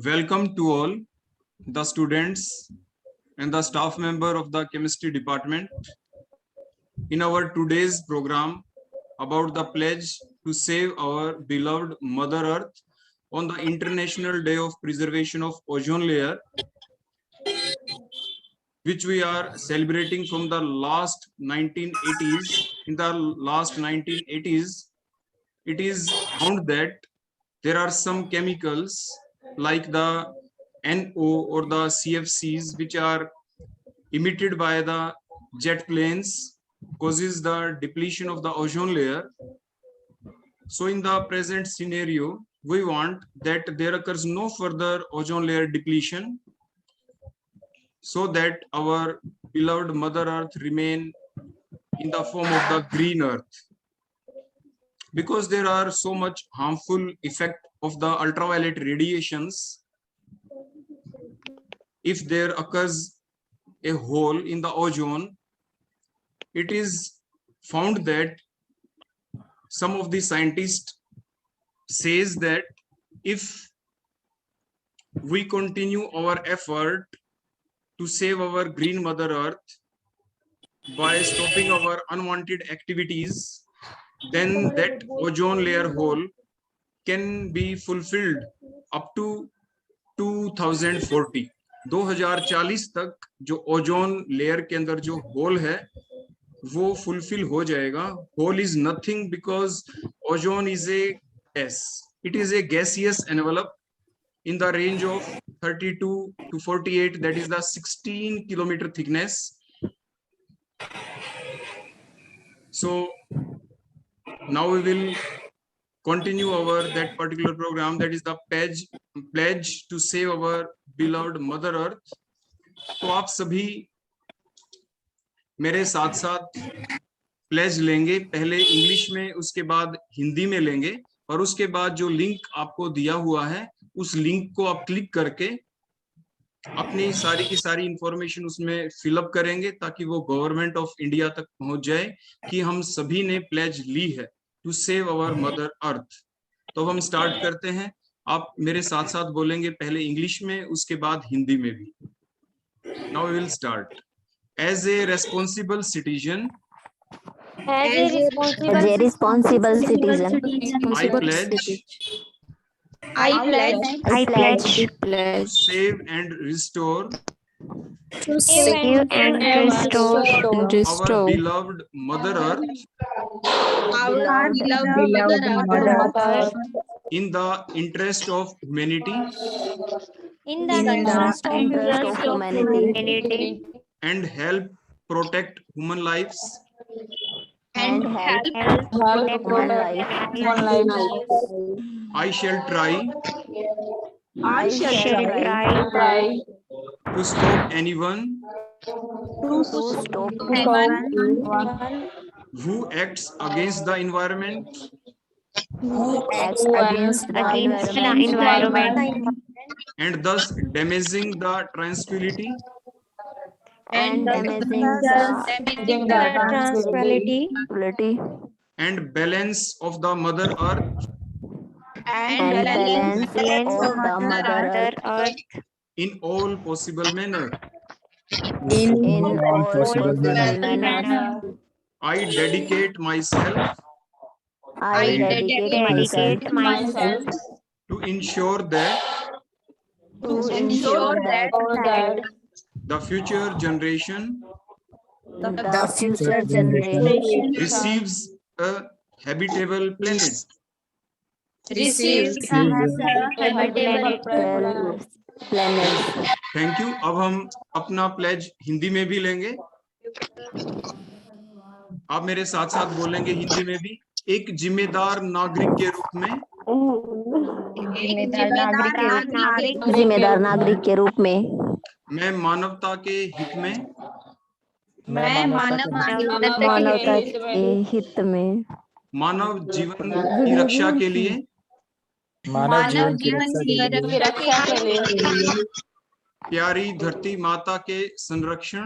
Welcome to all the students and the staff member of the chemistry department in our today's program about the pledge to save our beloved Mother Earth on the International Day of Preservation of Ozone Layer, which we are celebrating from the last 1980s. In the last 1980s, it is found that there are some chemicals like the NO or the CFCs which are emitted by the jet planes causes the depletion of the ozone layer. So in the present scenario, we want that there occurs no further ozone layer depletion so that our beloved Mother Earth remain in the form of the green earth. Because there are so much harmful effect of the ultraviolet radiations, if there occurs a hole in the ozone, it is found that some of the scientists says that if we continue our effort to save our green Mother Earth by stopping our unwanted activities, then that ozone layer hole can be fulfilled up to 2040. 2040 तक जो ozone layer के अंदर जो whole है वो fulfil हो जाएगा. Hole is nothing because ozone is a gas. It is a gaseous envelope in the range of 32 to 48, that is the 16 kilometer thickness. So now we will continue our that particular program, that is the pledge to save our beloved Mother Earth. तो आप सभी मेरे साथ साथ pledge लेंगे, पहले English में, उसके बाद हिंदी में लेंगे, और उसके बाद जो लिंक आपको दिया हुआ है उस लिंक को आप क्लिक करके अपनी सारी की सारी इंफॉर्मेशन उसमें फिलअप करेंगे ताकि वो गवर्नमेंट ऑफ इंडिया तक पहुंच जाए कि हम सभी ने प्लेज ली है to save our mother earth. तो हम स्टार्ट करते हैं. आप मेरे साथ साथ बोलेंगे, पहले इंग्लिश में उसके बाद हिंदी में भी. Now we will start. As a responsible citizen, As a responsible citizen, I pledge I pledge to save and restore to save and restore our beloved Mother Earth our beloved Mother Earth in the interest of humanity in the interest of humanity and help protect human lives. and help protect human life. I shall try I shall try to stop anyone to stop anyone who acts against the environment who acts against the environment and thus damaging the tranquility and damaging the tranquility and balance of the Mother Earth and balance of the Mother Earth in all possible manner. in all possible manner. I dedicate myself I dedicate myself to ensure that that the future generation the future generation receives a habitable planet. receives a habitable planet. Thank you. अब हम अपना pledge Hindi में भी लेंगे. आप मेरे साथ साथ बोलेंगे हिंदी में भी. एक जिम्मेदार नागरिक के रूप में जिम्मेदार नागरिक के रूप में मैं मानवता के हित में मानवता के हित में मानव जीवन की रक्षा के लिए प्यारी धरती माता के संरक्षण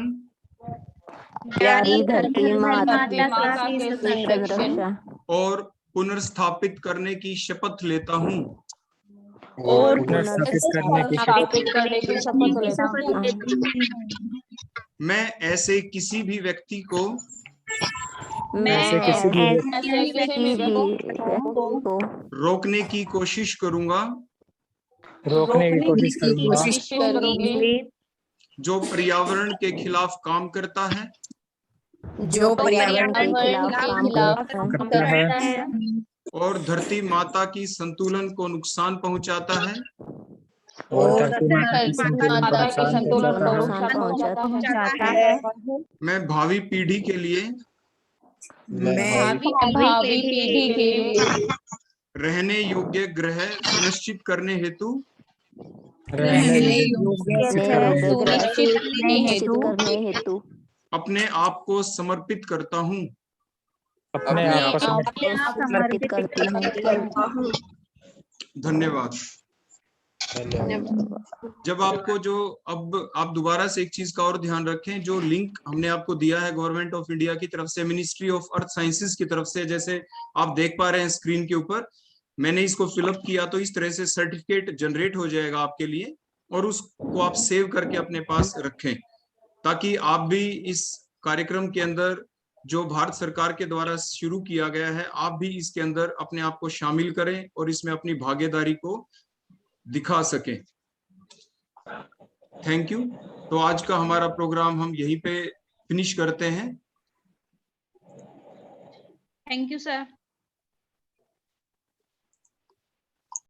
प्यारी धरती माता की संरक्षा और पुनर्स्थापित करने की शपथ लेता हूँ. और पुनर्स्थापित करने की शपथ लेता हूँ। मैं ऐसे किसी भी व्यक्ति को मैं ऐसे किसी भी किसी भी व्यक्ति को रोकने की कोशिश करूंगा रोकने की कोशिश करूंगी जो पर्यावरण के खिलाफ काम करता है जो पर्यावरण के खिलाफ काम करता है और धरती माता की संतुलन को नुकसान पहुंचाता है। और धरती माता की संतुलन को नुकसान पहुंचाता है। मैं भावी पीढ़ी के लिए भावी पीढ़ी के लिए रहने योग्य ग्रह सुनिश्चित करने हेतु सुनिश्चित करने हेतु अपने आप को समर्पित करता हूँ। अपने आप को समर्पित करती हूँ। धन्यवाद। जब आपको जो अब आप दोबारा से एक चीज का और ध्यान रखें, जो लिंक हमने आपको दिया है गवर्नमेंट ऑफ इंडिया की तरफ से, मिनिस्ट्री ऑफ अर्थ साइंसेस की तरफ से, जैसे आप देख पा रहे हैं स्क्रीन के ऊपर, मैंने इसको फिलअप किया तो इस तरह से सर्टिफिकेट जनरेट हो जाएगा आपके लिए, और उसको आप सेव करके अपने पास रखें ताकि आप भी इस कार्यक्रम के अंदर जो भारत सरकार के द्वारा शुरू किया गया है, आप भी इसके अंदर अपने आप को शामिल करें और इसमें अपनी भागीदारी को दिखा सकें। Thank you. तो आज का हमारा प्रोग्राम हम यहीं पे फिनिश करते हैं। Thank you sir.